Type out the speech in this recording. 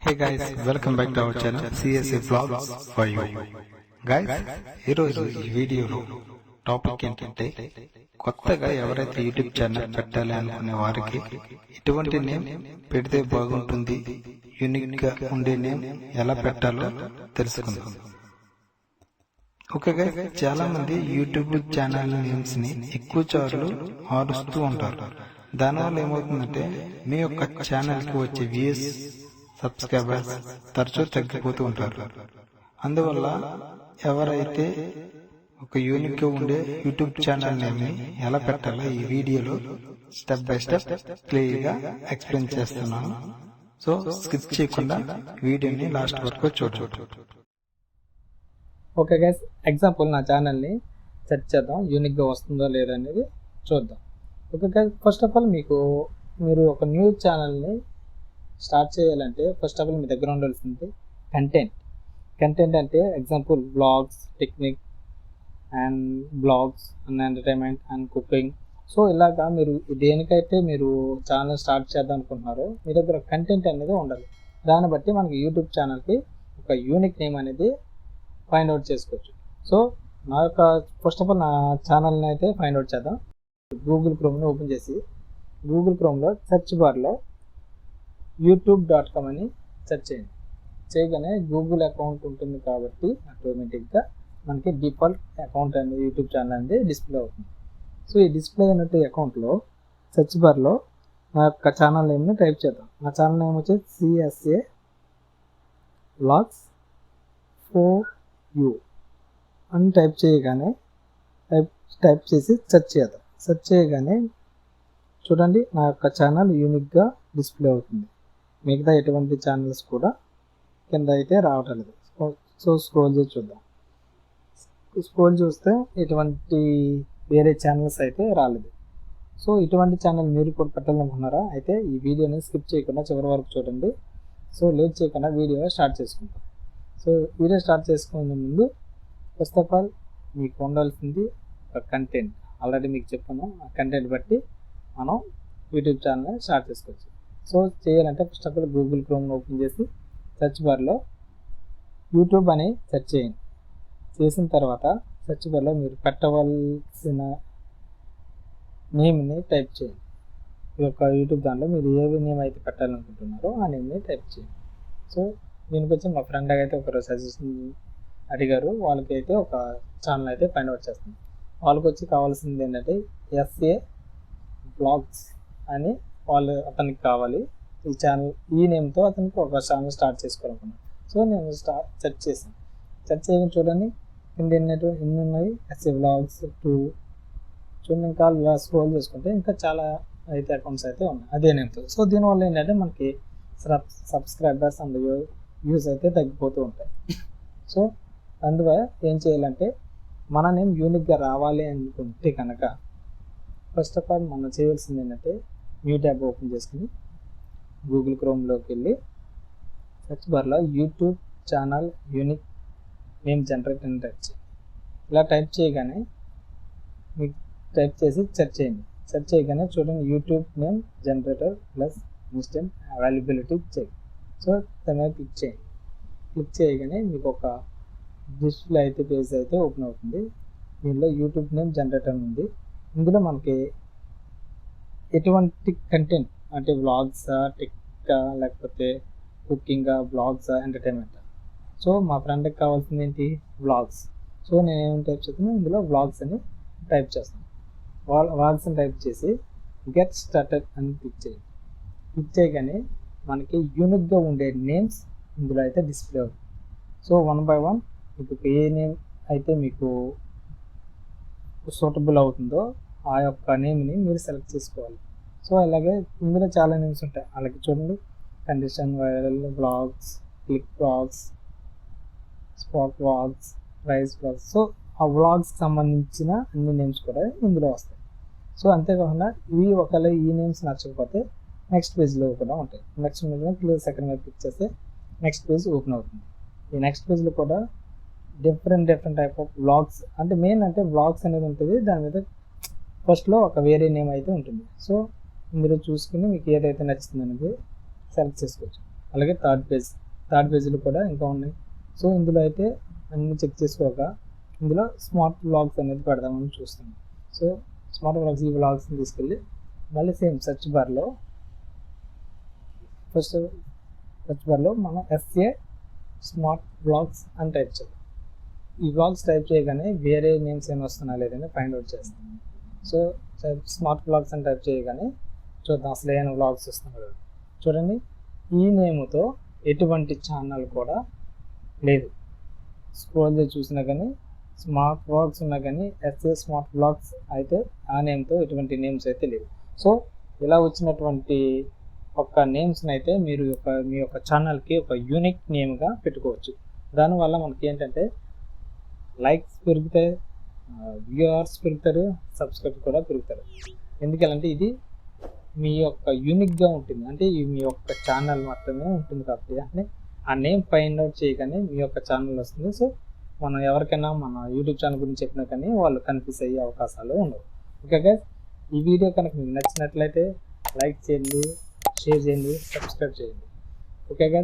Hey guys, welcome back to our channel CSA Vlogs for you. Guys, ఈరోజు ఈ వీడియోలో topic ఏంటంటే కొత్తగా ఎవరైతే యూట్యూబ్ ఛానల్ పెట్టాలి అనుకునే వారికి ఎటువంటి నేమ్ పెడితే బాగుంటుంది, యూనిక్ గా ఉండే నేమ్ ఎలా పెట్టాలో తెలుసుకుందాం. ఓకే గైస్, చాలా మంది యూట్యూబ్ ఛానల్ నేమ్స్ ని ఎక్కువ సార్లు మారుస్తూ ఉంటారు. దానివల్ల ఏమవుతుందంటే మీ యొక్క ఛానల్ కి వచ్చే వ్యూస్, సబ్స్క్రైబర్స్ తరచూ తగ్గిపోతూ ఉంటారు. అందువల్ల ఎవరైతే ఒక యూనిక్ గా ఉండే యూట్యూబ్ ఛానల్ నేమ్ ని ఎలా పెట్టాలో ఈ వీడియోలో స్టెప్ బై స్టెప్ క్లియర్ గా ఎక్స్ప్లెయిన్ చేస్తున్నాను. సో స్కిప్ చేయకుండా వీడియోని లాస్ట్ వరకు చూడండి. ఓకే గైస్, ఎగ్జాంపుల్ నా ఛానల్ని సెర్చ్ చేద్దాం, యూనిక్గా వస్తుందో లేదో అనేది చూద్దాం. Okay guys, first of all మీరు ఒక న్యూ ఛానల్ని స్టార్ట్ చేయాలంటే ఫస్ట్ ఆఫ్ ఆల్ మీ దగ్గర ఉండాల్సింది కంటెంట్ అంటే example blogs, technique and blogs and entertainment and cooking. So ఇలాగా మీరు దేనికైతే మీరు ఛానల్ స్టార్ట్ చేద్దాం అనుకుంటున్నారో మీ దగ్గర కంటెంట్ అనేది ఉండాలి. దాన్ని బట్టి మనకి యూట్యూబ్ ఛానల్కి ఒక యూనిక్ నేమ్ అనేది ఫైండ్ అవుట్ చేసుకోవచ్చు. సో నా యొక్క ఫస్ట్ ఆఫ్ ఆల్ నా ఛానల్ని అయితే ఫైండ్ అవుట్ చేద్దాం. గూగుల్ క్రోమ్ని ఓపెన్ చేసి గూగుల్ క్రోమ్లో సెర్చ్ బార్లో youtube.com అని సెర్చ్ చేయండి. చేయగానే గూగుల్ అకౌంట్ ఉంటుంది కాబట్టి ఆటోమేటిక్గా మనకి డిఫాల్ట్ అకౌంట్ అనేది యూట్యూబ్ ఛానల్ అనేది డిస్ప్లే అవుతుంది. సో ఈ డిస్ప్లే అయినట్టు అకౌంట్లో సెర్చ్ బార్లో నా యొక్క ఛానల్ నేమ్ని టైప్ చేద్దాం. నా ఛానల్ నేమ్ వచ్చేసి CSA Vlogs for You అని టైప్ చేయగానే టైప్ చేసి సెర్చ్ చేద్దాం. సెర్చ్ చేయగానే చూడండి నా యొక్క ఛానల్ యూనిక్గా డిస్ప్లే అవుతుంది. మిగతా ఎటువంటి ఛానల్స్ కూడా కింద అయితే రావటం లేదు. సో స్క్రోల్ చేసి చూద్దాం. స్క్రోల్ చూస్తే ఎటువంటి వేరే ఛానల్స్ అయితే రాలేదు. సో ఇటువంటి ఛానల్ మీరు కూడా పెట్టాలనుకున్నారా అయితే ఈ వీడియోని స్కిప్ చేయకుండా చివరి వరకు చూడండి. సో లేట్ చేయకుండా వీడియో స్టార్ట్ చేసుకుంటాం. సో వీడియో స్టార్ట్ చేసుకునే ముందు ఫస్ట్ ఆఫ్ ఆల్ మీకు ఉండాల్సింది ఒక కంటెంట్. ఆల్రెడీ మీకు చెప్పాను, ఆ కంటెంట్ బట్టి మనం యూట్యూబ్ ఛానల్ని స్టార్ట్ చేసుకోవచ్చు. సో చేయాలంటే ఫస్ట్ ఆఫ్ ఆల్ గూగుల్ క్రోమ్ని ఓపెన్ చేసి సెర్చ్ బార్లో యూట్యూబ్ అని సెర్చ్ చేయండి. చేసిన తర్వాత సెర్చ్ బార్లో మీరు పెట్టవలసిన నేమ్ని టైప్ చేయండి. ఈ యొక్క యూట్యూబ్ దాంట్లో మీరు ఏ నేమ్ అయితే పెట్టాలనుకుంటున్నారో ఆ నేమ్ని టైప్ చేయండి. సో దీనికి వచ్చి మా ఫ్రెండ్ అయితే ఒకరు సజెషన్ అడిగారు, వాళ్ళకి అయితే ఒక ఛానల్ అయితే ఫైండ్ అవుట్ చేస్తుంది. వాళ్ళకి వచ్చి కావాల్సింది ఏంటంటే SA Vlogs అని అతనికి కావాలి. ఈ ఛానల్ ఈ నేమ్తో అతనికి ఒక ఛానల్ స్టార్ట్ చేసుకోవాలనుకున్నాను. సో నేను సెర్చ్ చేశాను. సెర్చ్ చేయడం చూడండి కింద ఎన్ని ఉన్నాయి, SA Vlogs 2 చూడండి. ఇంకా స్క్రోల్ చేసుకుంటే ఇంకా చాలా అయితే అకౌంట్స్ అయితే ఉన్నాయి అదే నేమ్తో. సో దీనివల్ల ఏంటంటే మనకి సబ్స్క్రైబర్స్ అండ్ వ్యూస్ అయితే తగ్గిపోతూ ఉంటాయి. సో అందువల్ల ఏం చేయాలంటే మన నేమ్ యూనిక్గా రావాలి అనుకుంటే కనుక ఫస్ట్ ఆఫ్ ఆల్ మనం చేయాల్సింది ఏంటంటే న్యూ ట్యాబ్ ఓపెన్ చేసుకుని గూగుల్ క్రోమ్లోకి వెళ్ళి సెర్చ్ బార్లో YouTube channel unique name generate అని టైప్ చేయండి. ఇలా టైప్ చేయగానే మీకు టైప్ చేసి సెర్చ్ చేయండి. సెర్చ్ చేయగానే చూడండి YouTube name generator plus instant availability check. So దాని మీద క్లిక్ చేయండి. క్లిక్ చేయగానే మీకు ఒక డిస్ప్లే అయితే పేజ్ అయితే ఓపెన్ అవుతుంది. దీనిలో యూట్యూబ్ నేమ్ జనరేటర్ ఉంది. ఇందులో మనకి ఎటువంటి కంటెంట్ అంటే వ్లాగ్సా, టెక్కా, లేకపోతే కుకింగా, బ్లాగ్సా, ఎంటర్టైన్మెంట్. సో మా ఫ్రెండ్కి కావాల్సింది ఏంటి, వ్లాగ్స్. సో నేను ఏమి టైప్ చేస్తాను, ఇందులో వ్లాగ్స్ అని టైప్ చేస్తాను. వ్లాగ్స్ అని టైప్ చేసి గెట్ స్టార్టెడ్ అని క్లిక్ చేయండి. క్లిక్ చేయగానే మనకి యూనిక్గా ఉండే నేమ్స్ ఇందులో అయితే డిస్ప్లే అవుతుంది. సో 1 by 1 మీకు ఏ నేమ్ అయితే మీకు సూటబుల్ అవుతుందో ఆ యొక్క నేమ్ని మీరు సెలెక్ట్ చేసుకోవాలి. సో అలాగే ఇందులో చాలా నేమ్స్ ఉంటాయి. అలాగే చూడండి condition viral blogs, click blogs, spot blogs, price blogs. So ఆ వ్లాగ్స్కి సంబంధించిన అన్ని నేమ్స్ కూడా ఇందులో వస్తాయి. సో అంతేకాకుండా ఇవి ఒకవేళ ఈ నేమ్స్ నచ్చకపోతే నెక్స్ట్ పేజ్లో కూడా ఉంటాయి. నెక్స్ట్ పేజ్లో సెకండ్ వైపు క్లిక్ చేస్తే నెక్స్ట్ పేజ్ ఓపెన్ అవుతుంది. ఈ నెక్స్ట్ పేజ్లో కూడా డిఫరెంట్ టైప్ ఆఫ్ వ్లాగ్స్ అంటే మెయిన్ అంటే వ్లాగ్స్ అనేది ఉంటుంది. దాని మీద ఫస్ట్లో ఒక వేరే నేమ్ అయితే ఉంటుంది. సో ఇందులో చూసుకుని మీకు ఏదైతే నచ్చుతుంది అనేది సెలెక్ట్ చేసుకోవచ్చు. అలాగే థర్డ్ పేజ్లో కూడా ఇంకా ఉన్నాయి. సో ఇందులో అయితే అన్ని చెక్ చేసుకోక ఇందులో స్మార్ట్ వ్లాగ్స్ అనేది పెడదామని చూస్తున్నాం. సో స్మార్ట్ వ్లాగ్స్, ఈ వ్లాగ్స్ని తీసుకెళ్ళి మళ్ళీ సేమ్ సెర్చ్ బార్లో మనం SA స్మార్ట్ వ్లాగ్స్ అని టైప్ చేయాలి. ఈ వ్లాగ్స్ టైప్ చేయగానే వేరే నేమ్స్ ఏమైనా వస్తున్నా లేదని ఫైండ్ అవుట్ చేస్తాం. సో స్మార్ట్ వ్లాగ్స్ అని టైప్ చేయగానే చూద్దాం అసలు ఏమైనా వ్లాగ్స్ వస్తున్నాయి. చూడండి, ఈ నేమ్తో ఎటువంటి ఛానల్ కూడా లేదు. స్క్రోల్ చేసి చూసినా కానీ స్మార్ట్ వ్లాగ్స్ ఉన్నా కానీ SA స్మార్ట్ వ్లాగ్స్ అయితే ఆ నేమ్తో ఎటువంటి నేమ్స్ అయితే లేవు. సో ఇలా వచ్చినటువంటి ఒక నేమ్స్ని అయితే మీరు మీ యొక్క ఛానల్కి ఒక యూనిక్ నేమ్గా పెట్టుకోవచ్చు. దానివల్ల మనకి ఏంటంటే లైక్స్ పెరుగుతాయి, వ్యూవర్స్ పెరుగుతారు, సబ్స్క్రైబ్ కూడా పెరుగుతారు. ఎందుకంటే ఇది మీ యొక్క యూనిక్గా ఉంటుంది, అంటే మీ యొక్క ఛానల్ మాత్రమే ఉంటుంది కాబట్టి అంటే ఆ నేమ్ ఫైండ్ అవుట్ చేయగానే మీ యొక్క ఛానల్ వస్తుంది. సో మనం ఎవరికైనా మన యూట్యూబ్ ఛానల్ గురించి చెప్పినా కానీ వాళ్ళు కన్ఫ్యూజ్ అయ్యే అవకాశాలు ఉండవు. ఓకే గైస్, ఈ వీడియో కనుక మీకు నచ్చినట్లయితే లైక్ చేయండి, షేర్ చేయండి, సబ్స్క్రైబ్ చేయండి. Okay guys.